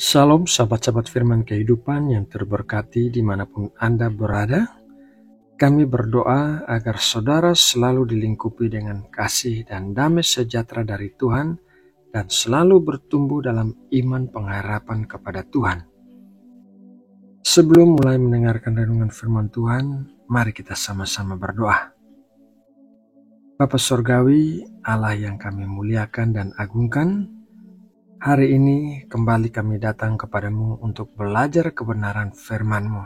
Salam sahabat-sahabat firman kehidupan yang terberkati dimanapun Anda berada. Kami berdoa agar saudara selalu dilingkupi dengan kasih dan damai sejahtera dari Tuhan dan selalu bertumbuh dalam iman pengharapan kepada Tuhan. Sebelum mulai mendengarkan renungan firman Tuhan, mari kita sama-sama berdoa. Bapa Sorgawi, Allah yang kami muliakan dan agungkan, hari ini kembali kami datang kepadamu untuk belajar kebenaran firman-Mu.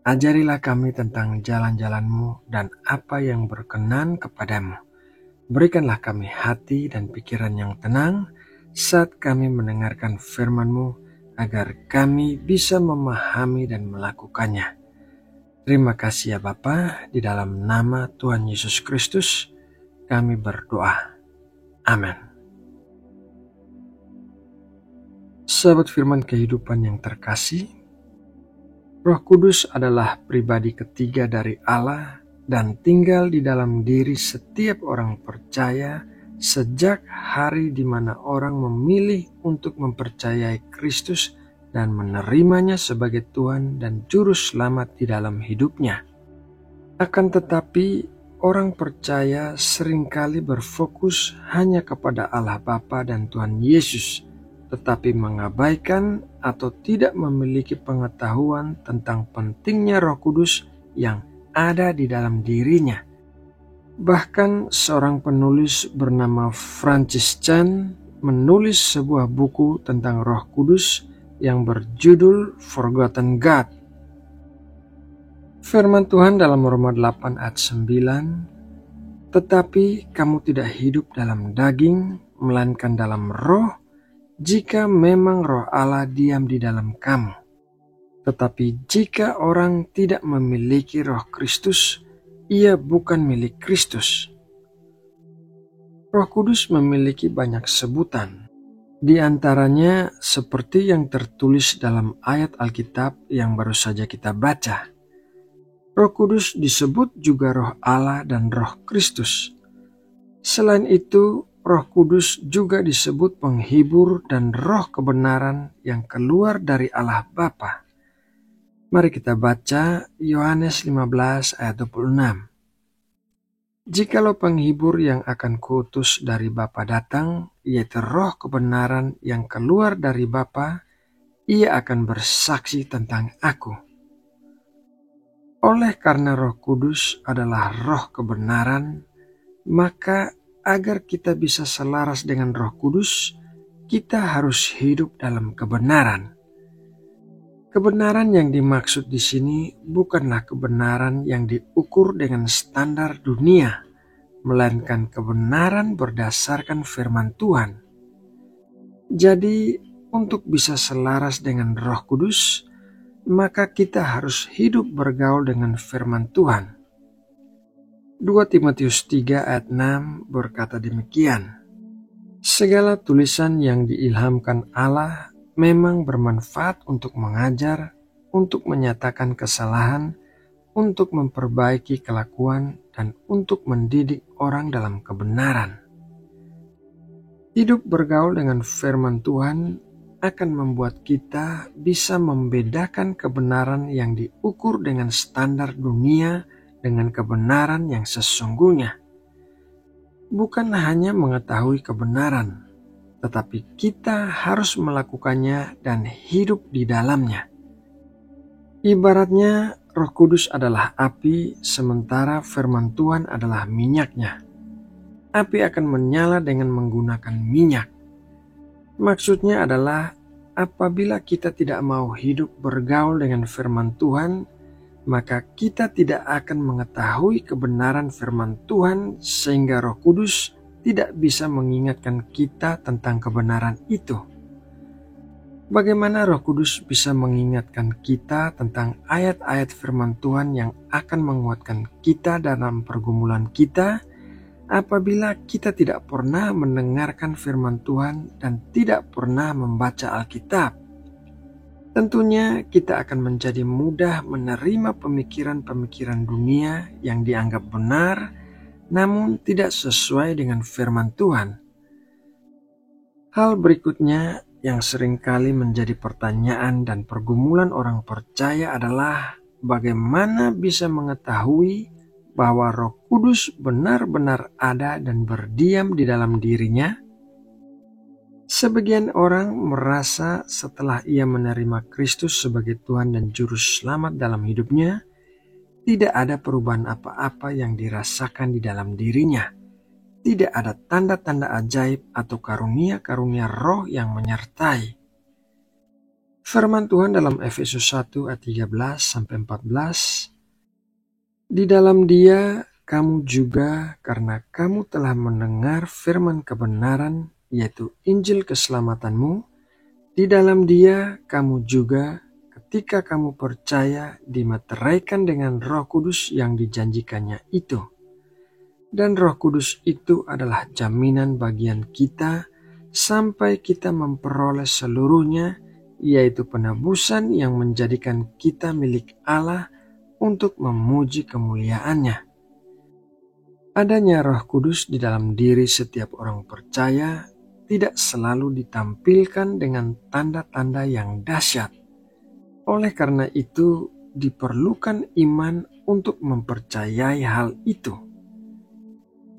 Ajarilah kami tentang jalan-jalan-Mu dan apa yang berkenan kepadamu. Berikanlah kami hati dan pikiran yang tenang saat kami mendengarkan firman-Mu agar kami bisa memahami dan melakukannya. Terima kasih ya Bapa, di dalam nama Tuhan Yesus Kristus kami berdoa. Amin. Sahabat firman kehidupan yang terkasih, Roh Kudus adalah pribadi ketiga dari Allah dan tinggal di dalam diri setiap orang percaya sejak hari di mana orang memilih untuk mempercayai Kristus dan menerimanya sebagai Tuhan dan Juru Selamat di dalam hidupnya. Akan tetapi, orang percaya seringkali berfokus hanya kepada Allah Bapa dan Tuhan Yesus, tetapi mengabaikan atau tidak memiliki pengetahuan tentang pentingnya Roh Kudus yang ada di dalam dirinya. Bahkan seorang penulis bernama Francis Chan menulis sebuah buku tentang Roh Kudus yang berjudul Forgotten God. Firman Tuhan dalam Roma 8 ayat 9, tetapi kamu tidak hidup dalam daging, melainkan dalam roh, jika memang roh Allah diam di dalam kamu. Tetapi jika orang tidak memiliki roh Kristus, ia bukan milik Kristus. Roh Kudus memiliki banyak sebutan. Di antaranya seperti yang tertulis dalam ayat Alkitab yang baru saja kita baca. Roh Kudus disebut juga roh Allah dan roh Kristus. Selain itu, Roh Kudus juga disebut penghibur dan roh kebenaran yang keluar dari Allah Bapa. Mari kita baca Yohanes 15 ayat 26. Jikalau penghibur yang akan kuutus dari Bapa datang, yaitu roh kebenaran yang keluar dari Bapa, ia akan bersaksi tentang aku. Oleh karena Roh Kudus adalah roh kebenaran, maka agar kita bisa selaras dengan Roh Kudus, kita harus hidup dalam kebenaran. Kebenaran yang dimaksud di sini bukanlah kebenaran yang diukur dengan standar dunia, melainkan kebenaran berdasarkan firman Tuhan. Jadi, untuk bisa selaras dengan Roh Kudus, maka kita harus hidup bergaul dengan firman Tuhan. 2 Timotius 3 ayat 6 berkata demikian, segala tulisan yang diilhamkan Allah memang bermanfaat untuk mengajar, untuk menyatakan kesalahan, untuk memperbaiki kelakuan, dan untuk mendidik orang dalam kebenaran. Hidup bergaul dengan firman Tuhan akan membuat kita bisa membedakan kebenaran yang diukur dengan standar dunia dengan kebenaran yang sesungguhnya. Bukan hanya mengetahui kebenaran, tetapi kita harus melakukannya dan hidup di dalamnya. Ibaratnya Roh Kudus adalah api, sementara firman Tuhan adalah minyaknya. Api akan menyala dengan menggunakan minyak. Maksudnya adalah apabila kita tidak mau hidup bergaul dengan firman Tuhan, maka kita tidak akan mengetahui kebenaran firman Tuhan sehingga Roh Kudus tidak bisa mengingatkan kita tentang kebenaran itu. Bagaimana Roh Kudus bisa mengingatkan kita tentang ayat-ayat firman Tuhan yang akan menguatkan kita dalam pergumulan kita apabila kita tidak pernah mendengarkan firman Tuhan dan tidak pernah membaca Alkitab? Tentunya kita akan menjadi mudah menerima pemikiran-pemikiran dunia yang dianggap benar, namun tidak sesuai dengan firman Tuhan. Hal berikutnya yang seringkali menjadi pertanyaan dan pergumulan orang percaya adalah bagaimana bisa mengetahui bahwa Roh Kudus benar-benar ada dan berdiam di dalam dirinya? Sebagian orang merasa setelah ia menerima Kristus sebagai Tuhan dan Juru Selamat dalam hidupnya, tidak ada perubahan apa-apa yang dirasakan di dalam dirinya. Tidak ada tanda-tanda ajaib atau karunia-karunia roh yang menyertai. Firman Tuhan dalam Efesus 1 ayat 13-14, di dalam Dia kamu juga, karena kamu telah mendengar firman kebenaran, yaitu Injil keselamatanmu, di dalam Dia kamu juga, ketika kamu percaya, dimeteraikan dengan Roh Kudus yang dijanjikannya itu. Dan Roh Kudus itu adalah jaminan bagian kita sampai kita memperoleh seluruhnya, yaitu penebusan yang menjadikan kita milik Allah untuk memuji kemuliaannya. Adanya Roh Kudus di dalam diri setiap orang percaya tidak selalu ditampilkan dengan tanda-tanda yang dahsyat. Oleh karena itu, diperlukan iman untuk mempercayai hal itu.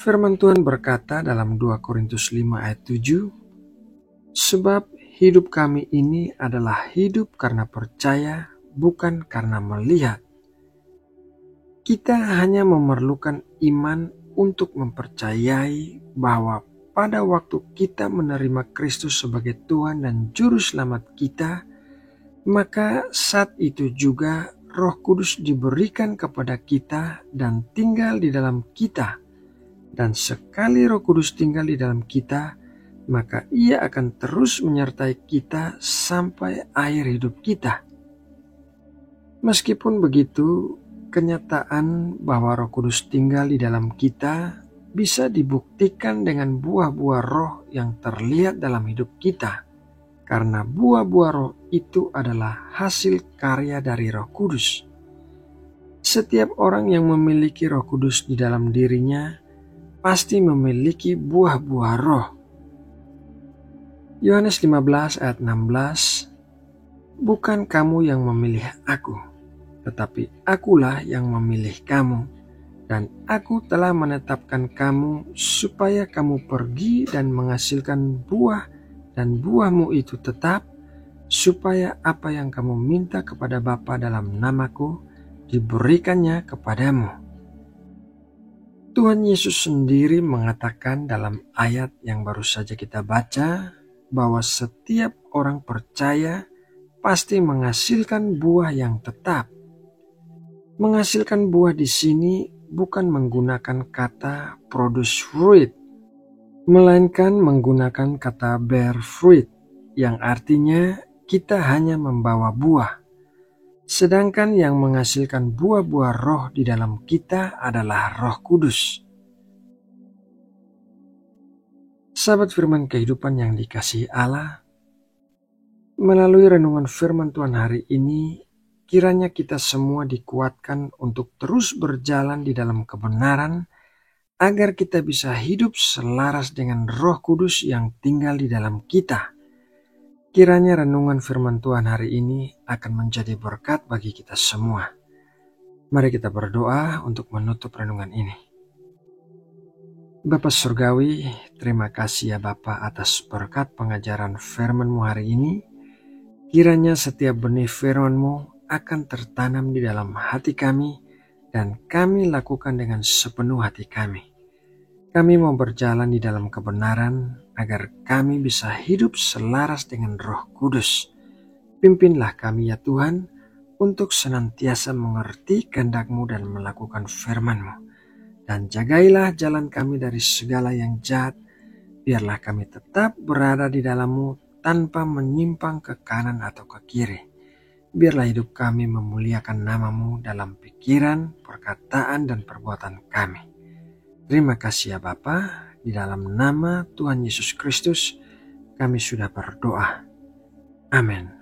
Firman Tuhan berkata dalam 2 Korintus 5 ayat 7, sebab hidup kami ini adalah hidup karena percaya, bukan karena melihat. Kita hanya memerlukan iman untuk mempercayai bahwa pada waktu kita menerima Kristus sebagai Tuhan dan Juru Selamat kita, maka saat itu juga Roh Kudus diberikan kepada kita dan tinggal di dalam kita. Dan sekali Roh Kudus tinggal di dalam kita, maka Ia akan terus menyertai kita sampai akhir hidup kita. Meskipun begitu, kenyataan bahwa Roh Kudus tinggal di dalam kita bisa dibuktikan dengan buah-buah roh yang terlihat dalam hidup kita. Karena buah-buah roh itu adalah hasil karya dari Roh Kudus. Setiap orang yang memiliki Roh Kudus di dalam dirinya pasti memiliki buah-buah roh. Yohanes 15 ayat 16, bukan kamu yang memilih aku, tetapi akulah yang memilih kamu, dan aku telah menetapkan kamu supaya kamu pergi dan menghasilkan buah, dan buahmu itu tetap, supaya apa yang kamu minta kepada Bapa dalam namaku diberikannya kepadamu. Tuhan Yesus sendiri mengatakan dalam ayat yang baru saja kita baca bahwa setiap orang percaya pasti menghasilkan buah yang tetap. Menghasilkan buah di sini bukan menggunakan kata produce fruit, melainkan menggunakan kata bear fruit yang artinya kita hanya membawa buah. Sedangkan yang menghasilkan buah-buah roh di dalam kita adalah Roh Kudus. Sahabat firman kehidupan yang dikasihi Allah, melalui renungan firman Tuhan hari ini, kiranya kita semua dikuatkan untuk terus berjalan di dalam kebenaran, agar kita bisa hidup selaras dengan Roh Kudus yang tinggal di dalam kita. Kiranya renungan firman Tuhan hari ini akan menjadi berkat bagi kita semua. Mari kita berdoa untuk menutup renungan ini. Bapa Surgawi, terima kasih ya Bapa atas berkat pengajaran firman-Mu hari ini. Kiranya setiap benih firman-Mu akan tertanam di dalam hati kami dan kami lakukan dengan sepenuh hati kami. Kami mau berjalan di dalam kebenaran agar kami bisa hidup selaras dengan Roh Kudus. Pimpinlah kami ya Tuhan untuk senantiasa mengerti kehendak-Mu dan melakukan firman-Mu. Dan jagailah jalan kami dari segala yang jahat. Biarlah kami tetap berada di dalam-Mu tanpa menyimpang ke kanan atau ke kiri. Biarlah hidup kami memuliakan nama-Mu dalam pikiran, perkataan, dan perbuatan kami. Terima kasih ya Bapa, di dalam nama Tuhan Yesus Kristus kami sudah berdoa. Amin.